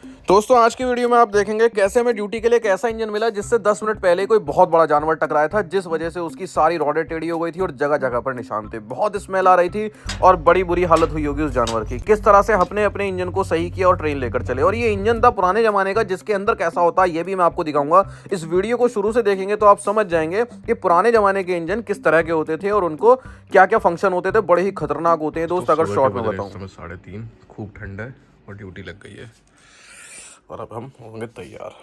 दोस्तों आज की वीडियो में आप देखेंगे कैसे हमें ड्यूटी के लिए एक ऐसा इंजन मिला जिससे 10 मिनट पहले कोई बहुत बड़ा जानवर टकराया था, जिस वजह से उसकी सारी रॉडें टेढ़ी हो गई थी और जगह जगह पर निशान थे। बहुत स्मेल आ रही थी और बड़ी बुरी हालत हुई होगी उस जानवर की। किस तरह से हमने अपने इंजन को सही किया और ट्रेन लेकर चले, और ये इंजन था पुराने जमाने का, जिसके अंदर कैसा होता है ये भी मैं आपको दिखाऊंगा। इस वीडियो को शुरू से देखेंगे तो आप समझ जाएंगे कि पुराने जमाने के इंजन किस तरह के होते थे और उनको क्या क्या फंक्शन होते थे। बड़े ही खतरनाक होते हैं दोस्त, अगर शॉर्ट में बताऊं। 3:30, खूब ठंड है और ड्यूटी लग गई है और अब हम होंगे तैयार।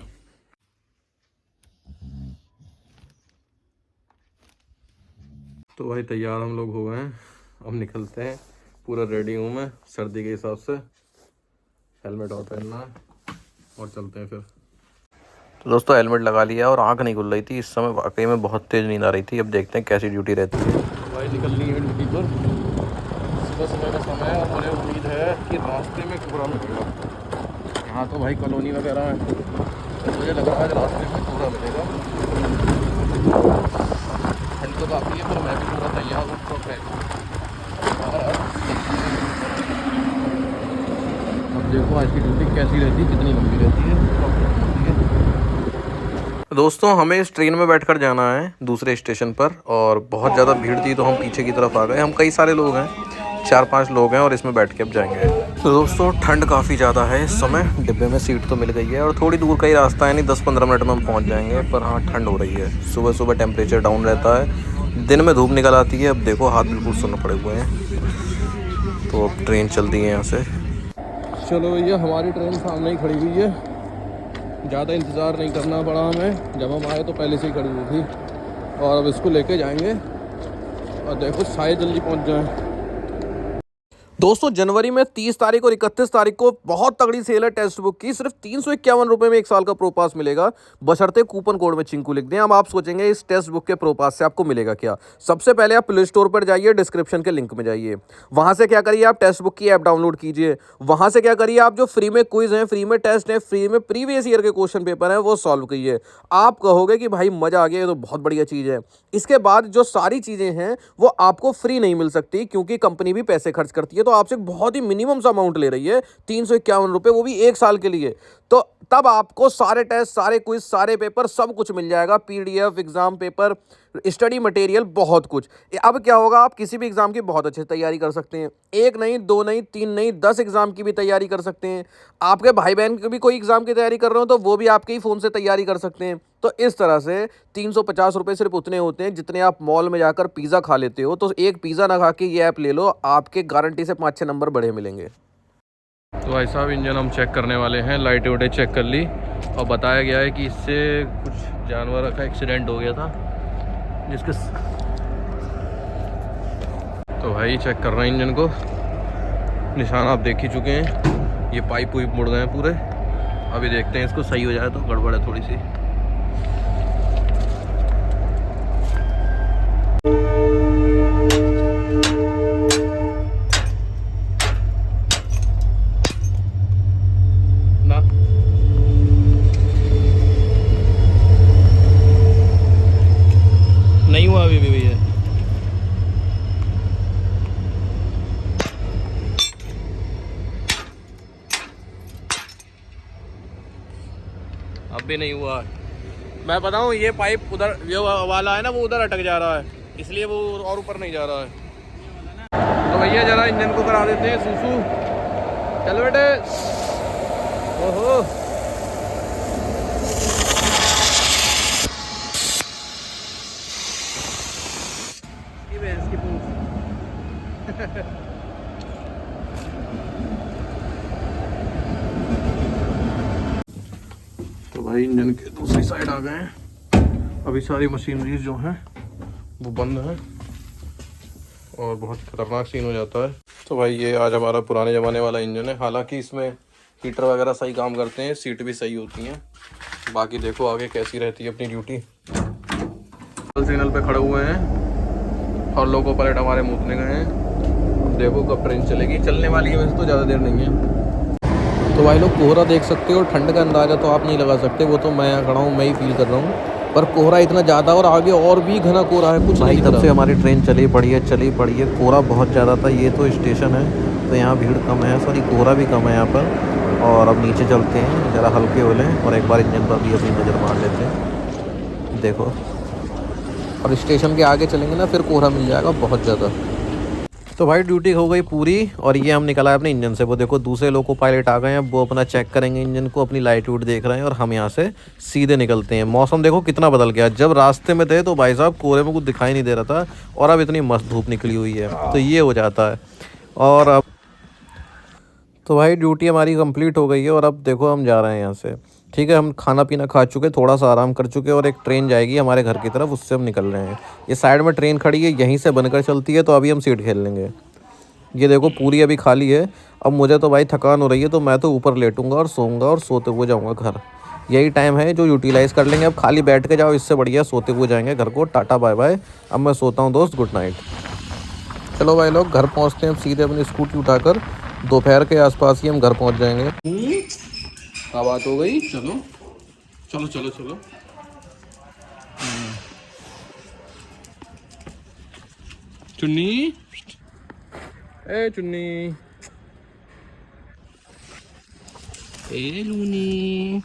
तो भाई तैयार हम लोग हो गए हैं, अब निकलते हैं। पूरा रेडी हूँ मैं सर्दी के हिसाब से, हेलमेट और पहनना है और चलते हैं फिर। तो दोस्तों हेलमेट लगा लिया और आंख नहीं खुल रही थी इस समय, वाकई में बहुत तेज नींद आ रही थी। अब देखते हैं कैसी ड्यूटी रहती है। भाई निकलनी है ड्यूटी पर, सुबह सुबह का समय है और मुझे उम्मीद है कि रास्ते में कोहरा मिलेगा। यहाँ तो भाई कॉलोनी वगैरह है, तो मुझे लग रहा है रास्ते में कोहरा मिलेगा। ठंड तो काफ़ी है पर मैं भी पूरा तैयार हूँ। अब देखो आज की ड्यूटी कैसी रहती है, कितनी लंबी रहती है। दोस्तों हमें इस ट्रेन में बैठकर जाना है दूसरे स्टेशन पर, और बहुत ज़्यादा भीड़ थी तो हम पीछे की तरफ आ गए। हम कई सारे लोग हैं, 4-5 लोग हैं और इसमें बैठ के अब जाएंगे। तो दोस्तों ठंड काफ़ी ज़्यादा है इस समय। डिब्बे में सीट तो मिल गई है और थोड़ी दूर का ही रास्ता है, यानी 10-15 मिनट में हम पहुंच जाएंगे। पर हाँ ठंड हो रही है, सुबह सुबह टेम्परेचर डाउन रहता है, दिन में धूप निकल आती है। अब देखो हाथ बिल्कुल सुन्न पड़े हुए हैं। तो अब ट्रेन चलती है यहाँ से। चलो भैया, हमारी ट्रेन सामने ही खड़ी हुई है, ज़्यादा इंतज़ार नहीं करना पड़ा हमें। जब हम आए तो पहले से ही खड़ी हुई थी और अब इसको लेके जाएंगे और देखो शायद जल्दी पहुंच जाए। दोस्तों जनवरी में 30 तारीख और 31 तारीख को बहुत तगड़ी सेल है टेक्स्ट बुक की। सिर्फ 351 रुपये में 1 साल का प्रो पास मिलेगा, बशर्ते कूपन कोड में चिंकू लिख दें। अब आप सोचेंगे इस टेक्स्ट बुक के प्रो पास से आपको मिलेगा क्या। सबसे पहले आप प्ले स्टोर पर जाइए, डिस्क्रिप्शन के लिंक में जाइए, वहां से क्या करिए आप टेक्स्ट बुक की ऐप डाउनलोड कीजिए। वहां से क्या करिए आप जो फ्री में क्विज है, फ्री में टेस्ट है, फ्री में प्रीवियस ईयर के क्वेश्चन पेपर है वो सॉल्व कीजिए। आप कहोगे कि भाई मजा आ गया, ये तो बहुत बढ़िया चीज़ है। इसके बाद जो सारी चीज़ें हैं वो आपको फ्री नहीं मिल सकती, क्योंकि कंपनी भी पैसे खर्च करती है। तो आपसे बहुत ही मिनिमम सा अमाउंट ले रही है, 351 रुपये, वो भी 1 साल के लिए। तो तब आपको सारे टेस्ट, सारे क्विज, सारे पेपर, सब कुछ मिल जाएगा। PDF, exam paper, study material, बहुत कुछ। अब क्या होगा, आप किसी भी एग्जाम की बहुत अच्छे से तैयारी कर सकते हैं। 1 नहीं, 2 नहीं, 3 नहीं, 10 एग्जाम की भी तैयारी कर सकते हैं। आपके भाई बहन की भी कोई एग्जाम की तैयारी कर रहे हो तो वो भी आपके ही फ़ोन से तैयारी कर सकते हैं। तो इस तरह से 350 रुपये सिर्फ उतने होते हैं जितने आप मॉल में जाकर पिज़्ज़ा खा लेते हो। तो एक पिज़्ज़ा ना खा के ये ऐप ले लो, आपके गारंटी से 5-6 नंबर बढ़े मिलेंगे। तो भाई साहब इंजन हम चेक करने वाले हैं, लाइटें वाइटें चेक कर ली और बताया गया है कि इससे कुछ जानवर का एक्सीडेंट हो गया था जिसके। तो भाई चेक कर रहे हैं इंजन को, निशान आप देख ही चुके हैं। ये पाइप वाइप मुड़ गए हैं पूरे। अभी देखते हैं इसको सही हो जाए तो, गड़बड़ है थोड़ी सी। ना नहीं हुआ अभी भी भैया, अब भी नहीं हुआ। मैं बताऊं ये पाइप उधर जो वाला है ना वो उधर अटक जा रहा है, इसलिए वो और ऊपर नहीं जा रहा है। तो भैया जरा इंजन को करा देते हैं सूसू। चल बेटे। ओहो भैंस की पूंछ। तो भाई इंजन के दूसरी साइड आ गए हैं। अभी सारी मशीनरी जो हैं वो बंद है और बहुत खतरनाक सीन हो जाता है। तो भाई ये आज हमारा पुराने ज़माने वाला इंजन है, हालांकि इसमें हीटर वगैरह सही काम करते हैं, सीट भी सही होती हैं। बाकी देखो आगे कैसी रहती है अपनी ड्यूटी। सिग्नल पे खड़े हुए हैं और लोको पायलट हमारे मुँहने गए हैं। अब देखो कब ट्रेन चलेगी, चलने वाली है वैसे तो, ज़्यादा देर नहीं है। तो भाई लोग कोहरा देख सकते हो, ठंड का अंदाज़ा तो आप नहीं लगा सकते, वो तो मैं खड़ा हूँ, मैं ही फील कर रहा हूँ। पर कोहरा इतना ज़्यादा और आगे और भी घना कोहरा है, कुछ नहीं। तब से हमारी ट्रेन चली पड़ी है, कोहरा बहुत ज़्यादा था। ये तो स्टेशन है तो यहाँ भीड़ कम है, सॉरी कोहरा भी कम है यहाँ पर। और अब नीचे चलते हैं, ज़रा हल्के हो लें और एक बार इंजन पर भी अपनी नज़र मार लेते हैं। देखो, और स्टेशन के आगे चलेंगे ना फिर कोहरा मिल जाएगा बहुत ज़्यादा। तो भाई ड्यूटी हो गई पूरी और ये हम निकला है अपने इंजन से। वो देखो दूसरे लोको पायलट आ गए हैं, वो अपना चेक करेंगे इंजन को, अपनी लाइट वूट देख रहे हैं और हम यहाँ से सीधे निकलते हैं। मौसम देखो कितना बदल गया, जब रास्ते में थे तो भाई साहब कोहरे में कुछ दिखाई नहीं दे रहा था और अब इतनी मस्त धूप निकली हुई है, तो ये हो जाता है। और अब तो भाई ड्यूटी हमारी कंप्लीट हो गई है और अब देखो हम जा रहे हैं यहाँ से। ठीक है, हम खाना पीना खा चुके, थोड़ा सा आराम कर चुके और एक ट्रेन जाएगी हमारे घर की तरफ, उससे हम निकल रहे हैं। ये साइड में ट्रेन खड़ी है, यहीं से बनकर चलती है, तो अभी हम सीट खेल लेंगे। ये देखो पूरी अभी खाली है। अब मुझे तो भाई थकान हो रही है, तो मैं तो ऊपर लेटूंगा और सोऊंगा और सोते हुए जाऊंगा घर। यही टाइम है जो यूटिलाइज़ कर लेंगे। अब खाली बैठ के जाओ, इससे बढ़िया सोते हुए जाएंगे घर को। टाटा बाय बाय, अब मैं सोता हूँ दोस्त, गुड नाइट। चलो भाई लोग घर पहुँचते हैं अब सीधे अपनी स्कूटी उठाकर। दोपहर के आसपास ही हम घर पहुँच जाएंगे। क्या बात हो गई? चलो चलो चलो चलो। चुन्नी, ए चुन्नी, ए लूनी।